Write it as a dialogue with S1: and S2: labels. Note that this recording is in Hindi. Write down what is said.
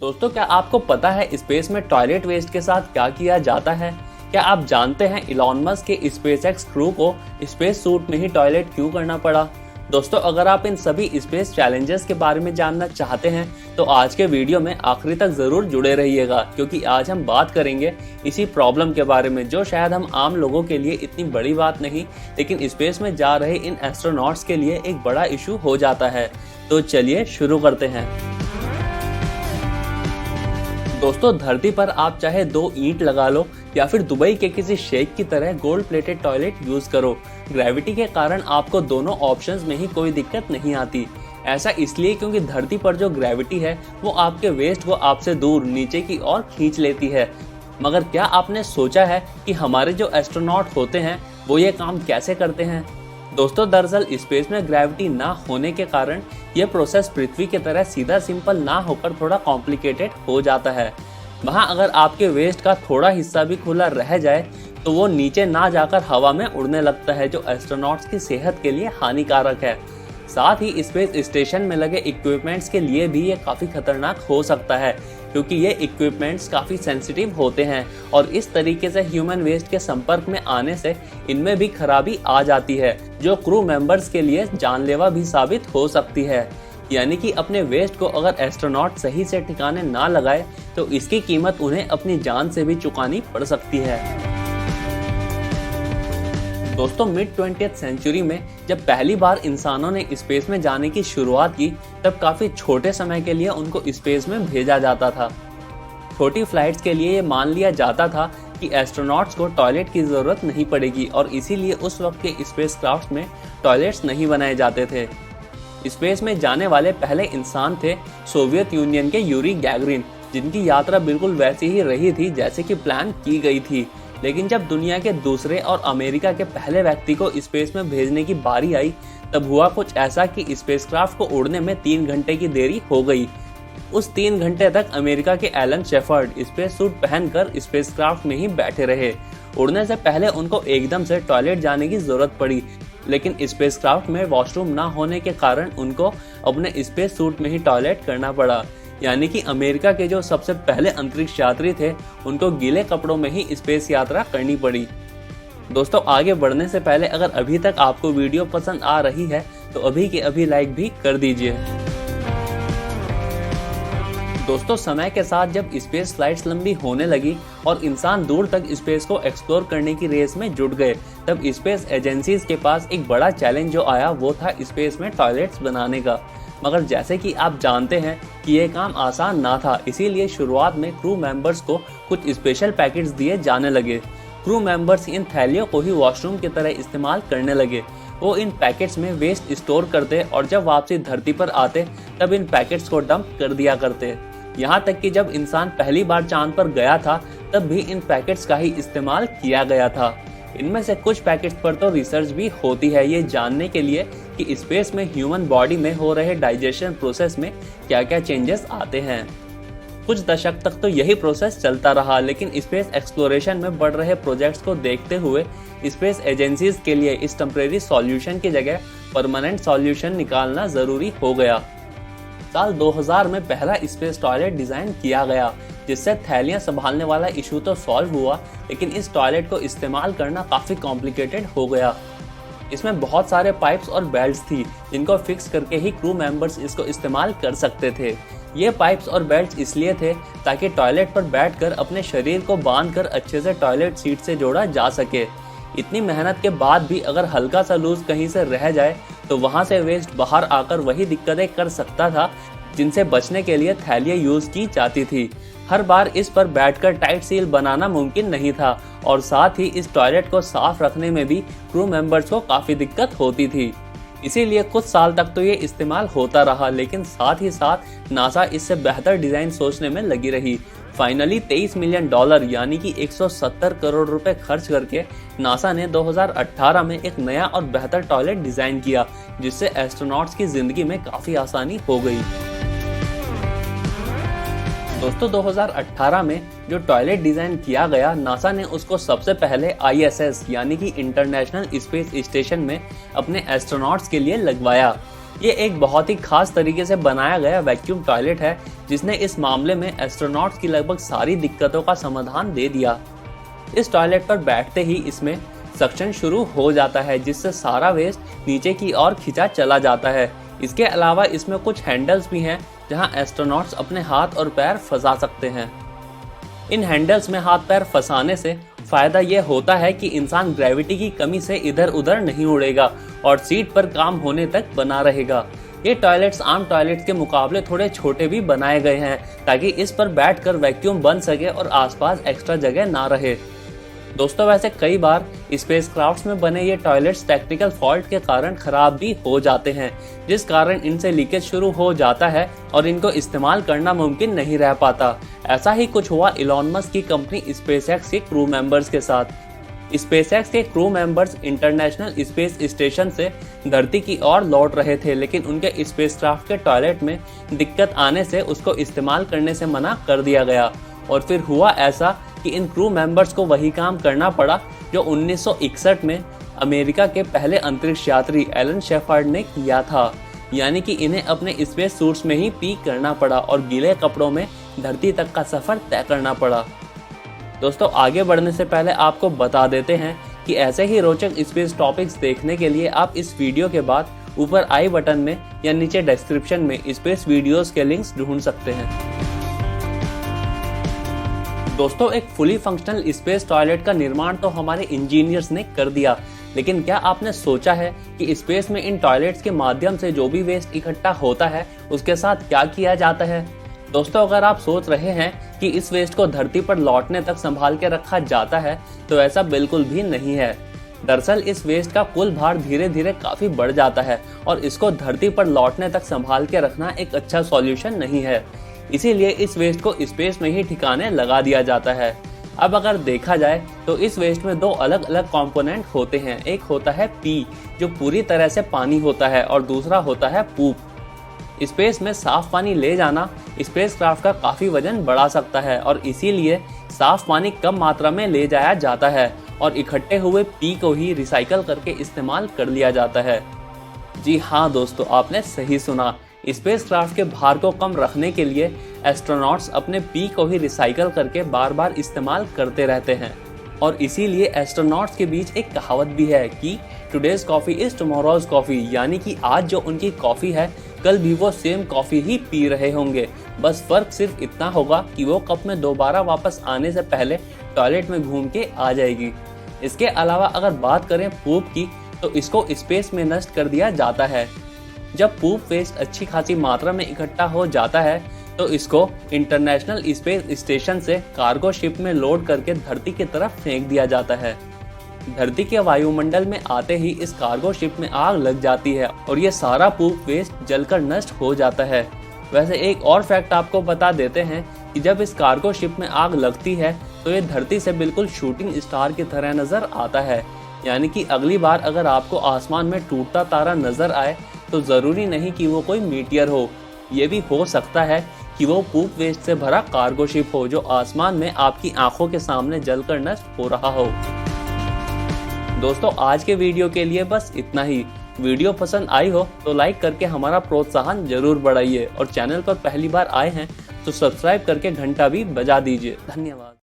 S1: दोस्तों, क्या आपको पता है स्पेस में टॉयलेट वेस्ट के साथ क्या किया जाता है? क्या आप जानते हैं इलॉन मस्क के स्पेसएक्स क्रू को स्पेस सूट में ही टॉयलेट क्यों करना पड़ा? दोस्तों, अगर आप इन सभी स्पेस चैलेंजेस के बारे में जानना चाहते हैं तो आज के वीडियो में आखिरी तक जरूर जुड़े रहिएगा, क्योंकि आज हम बात करेंगे इसी प्रॉब्लम के बारे में जो शायद हम आम लोगों के लिए इतनी बड़ी बात नहीं, लेकिन स्पेस में जा रहे इन एस्ट्रोनॉट्स के लिए एक बड़ा इशू हो जाता है। तो चलिए शुरू करते हैं। दोस्तों, धरती पर आप चाहे 2 ईंट लगा लो या फिर दुबई के किसी शेख की तरह गोल्ड प्लेटेड टॉयलेट यूज करो, ग्रेविटी के कारण आपको दोनों ऑप्शंस में ही कोई दिक्कत नहीं आती। ऐसा इसलिए क्योंकि धरती पर जो ग्रेविटी है वो आपके वेस्ट को आपसे दूर नीचे की ओर खींच लेती है। मगर क्या आपने सोचा है कि हमारे जो एस्ट्रोनॉट होते हैं वो ये काम कैसे करते हैं? दोस्तों, दरअसल स्पेस में ग्रेविटी ना होने के कारण यह प्रोसेस पृथ्वी की तरह सीधा सिंपल ना होकर थोड़ा कॉम्प्लिकेटेड हो जाता है। वहाँ अगर आपके वेस्ट का थोड़ा हिस्सा भी खुला रह जाए तो वो नीचे ना जाकर हवा में उड़ने लगता है, जो एस्ट्रोनॉट्स की सेहत के लिए हानिकारक है। साथ ही स्पेस स्टेशन में लगे इक्विपमेंट्स के लिए भी ये काफ़ी खतरनाक हो सकता है, क्योंकि ये इक्विपमेंट्स काफ़ी सेंसिटिव होते हैं और इस तरीके से ह्यूमन वेस्ट के संपर्क में आने से इनमें भी खराबी आ जाती है, जो क्रू मेंबर्स के लिए जानलेवा भी साबित हो सकती है। यानी कि अपने वेस्ट को अगर एस्ट्रोनॉट सही से ठिकाने ना लगाए तो इसकी कीमत उन्हें अपनी जान से भी चुकानी पड़ सकती है। दोस्तों, मिड 20th सेंचुरी में जब पहली बार इंसानों ने स्पेस में जाने की शुरुआत की तब काफ़ी छोटे समय के लिए उनको स्पेस में भेजा जाता था। छोटी फ्लाइट्स के लिए ये मान लिया जाता था कि एस्ट्रोनॉट्स को टॉयलेट की ज़रूरत नहीं पड़ेगी और इसीलिए उस वक्त के स्पेसक्राफ्ट में टॉयलेट्स नहीं बनाए जाते थे। स्पेस में जाने वाले पहले इंसान थे सोवियत यूनियन के यूरी गैगरिन, जिनकी यात्रा बिल्कुल वैसी ही रही थी जैसे कि प्लान की गई थी। लेकिन जब दुनिया के दूसरे और अमेरिका के पहले व्यक्ति को स्पेस में भेजने की बारी आई तब हुआ कुछ ऐसा कि स्पेसक्राफ्ट को उड़ने में 3 घंटे की देरी हो गई। उस 3 घंटे तक अमेरिका के एलन शेफर्ड स्पेस सूट पहनकर स्पेसक्राफ्ट में ही बैठे रहे। उड़ने से पहले उनको एकदम से टॉयलेट जाने की जरूरत पड़ी, लेकिन स्पेसक्राफ्ट में वॉशरूम ना होने के कारण उनको अपने स्पेस सूट में ही टॉयलेट करना पड़ा। यानी कि अमेरिका के जो सबसे पहले अंतरिक्ष यात्री थे उनको गीले कपड़ों में ही स्पेस यात्रा करनी पड़ी। दोस्तों, आगे बढ़ने से पहले अगर अभी तक आपको वीडियो पसंद आ रही है तो अभी के अभी लाइक भी कर दीजिए। दोस्तों, समय के साथ जब स्पेस फ्लाइट्स लंबी होने लगी और इंसान दूर तक स्पेस को एक्सप्लोर करने की रेस में जुट गए तब स्पेस एजेंसीज के पास एक बड़ा चैलेंज जो आया वो था स्पेस में टॉयलेट्स बनाने का। मगर जैसे कि आप जानते हैं कि यह काम आसान ना था, इसीलिए शुरुआत में क्रू मेंबर्स को कुछ स्पेशल पैकेट्स दिए जाने लगे। क्रू मेंबर्स इन थैलियों को ही वॉशरूम की तरह इस्तेमाल करने लगे। वो इन पैकेट्स में वेस्ट स्टोर करते और जब वापसी धरती पर आते तब इन पैकेट्स को डंप कर दिया करते। यहाँ तक कि जब इंसान पहली बार चांद पर गया था तब भी इन पैकेट्स का ही इस्तेमाल किया गया था। इनमें से कुछ पैकेट्स पर तो रिसर्च भी होती है ये जानने के लिए कि स्पेस में ह्यूमन बॉडी में हो रहे डाइजेशन प्रोसेस में क्या क्या चेंजेस आते हैं। कुछ दशक तक तो यही प्रोसेस चलता रहा, लेकिन स्पेस एक्सप्लोरेशन में बढ़ रहे प्रोजेक्ट्स को देखते हुए स्पेस एजेंसीज के लिए इस टेम्परेरी सॉल्यूशन की जगह परमानेंट सॉल्यूशन निकालना जरूरी हो गया। साल 2000 में पहला स्पेस टॉयलेट डिजाइन किया गया, जिससे थैलियां संभालने वाला इशू तो सॉल्व हुआ, लेकिन इस टॉयलेट को इस्तेमाल करना काफी कॉम्प्लिकेटेड हो गया। इसमें बहुत सारे पाइप्स और बेल्ट्स थी जिनको फिक्स करके ही क्रू मेंबर्स इसको इस्तेमाल कर सकते थे। ये पाइप्स और बेल्ट्स इसलिए थे ताकि टॉयलेट पर बैठकर अपने शरीर को बांधकर अच्छे से टॉयलेट सीट से जोड़ा जा सके। इतनी मेहनत के बाद भी अगर हल्का सा लूज कहीं से रह जाए तो वहां से वेस्ट बाहर आकर वही दिक्कतें कर सकता था जिनसे बचने के लिए थैलियां यूज की जाती थी। हर बार इस पर बैठकर टाइट सील बनाना मुमकिन नहीं था और साथ ही इस टॉयलेट को साफ रखने में भी क्रू मेंबर्स को काफी दिक्कत होती थी। इसीलिए कुछ साल तक तो ये इस्तेमाल होता रहा, लेकिन साथ ही साथ नासा इससे बेहतर डिजाइन सोचने में लगी रही। फाइनली $23 मिलियन यानी कि 170 करोड़ रुपए खर्च करके नासा ने 2018 में एक नया और बेहतर टॉयलेट डिजाइन किया, जिससे एस्ट्रोनॉट्स की जिंदगी में काफी आसानी हो गई। दोस्तों, 2018 में जो टॉयलेट डिजाइन किया गया, नासा ने उसको सबसे पहले ISS यानी कि इंटरनेशनल स्पेस स्टेशन में अपने एस्ट्रोनॉट्स के लिए लगवाया। ये एक बहुत ही खास तरीके से बनाया गया वैक्यूम टॉयलेट है जिसने इस मामले में एस्ट्रोनॉट्स की लगभग सारी दिक्कतों का समाधान दे दिया। इस टॉयलेट पर बैठते ही इसमें सक्शन शुरू हो जाता है जिससे सारा वेस्ट नीचे की ओर खिंचा चला जाता है। इसके अलावा इसमें कुछ हैंडल्स भी हैं जहां एस्ट्रोनॉट्स अपने हाथ और पैर फंसा सकते हैं। इन हैंडल्स में हाथ पैर फंसाने से फायदा यह होता है कि इंसान ग्रेविटी की कमी से इधर उधर नहीं उड़ेगा और सीट पर काम होने तक बना रहेगा। ये टॉयलेट्स आम टॉयलेट्स के मुकाबले थोड़े छोटे भी बनाए गए हैं ताकि इस पर बैठकर वैक्यूम बन सके और आसपास एक्स्ट्रा जगह ना रहे। दोस्तों वैसे कई बार स्पेसक्राफ्ट्स में बने ये टॉयलेट्स टेक्निकल फॉल्ट के कारण खराब भी हो जाते हैं जिस कारण इनसे लीकेज शुरू हो जाता है और इनको इस्तेमाल करना मुमकिन नहीं रह पाता। ऐसा ही कुछ हुआ इलॉन मस्क की कंपनी स्पेसएक्स के क्रू मेंबर्स के साथ। स्पेसएक्स के crew members international space station से धरती की ओर लौट रहे थे लेकिन उनके स्पेसक्राफ्ट के टॉयलेट में दिक्कत आने से उसको इस्तेमाल करने से मना कर दिया गया। और फिर हुआ ऐसा कि इन क्रू मेंबर्स को वही काम करना पड़ा जो 1961 में अमेरिका के पहले अंतरिक्ष यात्री एलन शेफर्ड ने किया था, यानी कि इन्हें अपने स्पेस सूट्स में ही पी करना पड़ा और गीले कपड़ों में धरती तक का सफर तय करना पड़ा। दोस्तों आगे बढ़ने से पहले आपको बता देते हैं कि ऐसे ही रोचक स्पेस टॉपिक्स देखने के लिए आप इस वीडियो के बाद ऊपर आई बटन में या नीचे डिस्क्रिप्शन में स्पेस वीडियोस के लिंक्स ढूंढ सकते हैं। दोस्तों एक फुली फंक्शनल स्पेस टॉयलेट का निर्माण तो हमारे इंजीनियर्स ने कर दिया, लेकिन क्या आपने सोचा है कि स्पेस में इन टॉयलेट्स के माध्यम से जो भी वेस्ट इकट्ठा होता है उसके साथ क्या किया जाता है? दोस्तों अगर आप सोच रहे हैं कि इस वेस्ट को धरती पर लौटने तक संभाल के रखा जाता है तो ऐसा बिल्कुल भी नहीं है। दरअसल इस वेस्ट का कुल भार धीरे धीरे काफी बढ़ जाता है और इसको धरती पर लौटने तक संभाल के रखना एक अच्छा सॉल्यूशन नहीं है। इसीलिए इस वेस्ट को स्पेस में ही ठिकाने लगा दिया जाता है। अब अगर देखा जाए तो इस वेस्ट में दो अलग अलग कंपोनेंट होते हैं। एक होता है पी जो पूरी तरह से पानी होता है और दूसरा होता है पूप। स्पेस में साफ पानी ले जाना स्पेसक्राफ्ट का काफी वजन बढ़ा सकता है और इसीलिए साफ पानी कम मात्रा में ले जाया जाता है और इकट्ठे हुए पी को ही रिसाइकल करके इस्तेमाल कर लिया जाता है। जी हाँ दोस्तों, आपने सही सुना। स्पेसक्राफ्ट के भार को कम रखने के लिए एस्ट्रोनॉट्स अपने पी को ही रिसाइकल करके बार बार इस्तेमाल करते रहते हैं और इसीलिए एस्ट्रोनॉट्स के बीच एक कहावत भी है कि today's coffee is tomorrow's coffee, यानी कि आज जो उनकी कॉफी है कल भी वो सेम कॉफी ही पी रहे होंगे। बस फर्क सिर्फ इतना होगा कि वो कप में दोबारा वापस आने से पहले टॉयलेट में घूम के आ जाएगी। इसके अलावा अगर बात करें पूप की तो इसको स्पेस में नष्ट कर दिया जाता है। जब पूप वेस्ट अच्छी खासी मात्रा में इकट्ठा हो जाता है तो इसको इंटरनेशनल स्पेस स्टेशन से कार्गो शिप में लोड करके धरती की तरफ फेंक दिया जाता है। धरती के वायुमंडल में आते ही इस कार्गो शिप में आग लग जाती है और ये सारा पूप वेस्ट जलकर नष्ट हो जाता है। वैसे एक और फैक्ट आपको बता देते हैं कि जब इस कार्गो शिप में आग लगती है तो ये धरती से बिल्कुल शूटिंग स्टार की तरह नजर आता है, यानी कि अगली बार अगर आपको आसमान में टूटता तारा नजर आए तो जरूरी नहीं कि वो कोई मीटियर हो, ये भी हो सकता है कि वो पूप वेस्ट से भरा कार्गो शिप हो जो आसमान में आपकी आंखों के सामने जलकर नष्ट हो रहा हो। दोस्तों आज के वीडियो के लिए बस इतना ही। वीडियो पसंद आई हो तो लाइक करके हमारा प्रोत्साहन जरूर बढ़ाइए और चैनल पर पहली बार आए हैं तो सब्सक्राइब करके घंटा भी बजा दीजिए। धन्यवाद।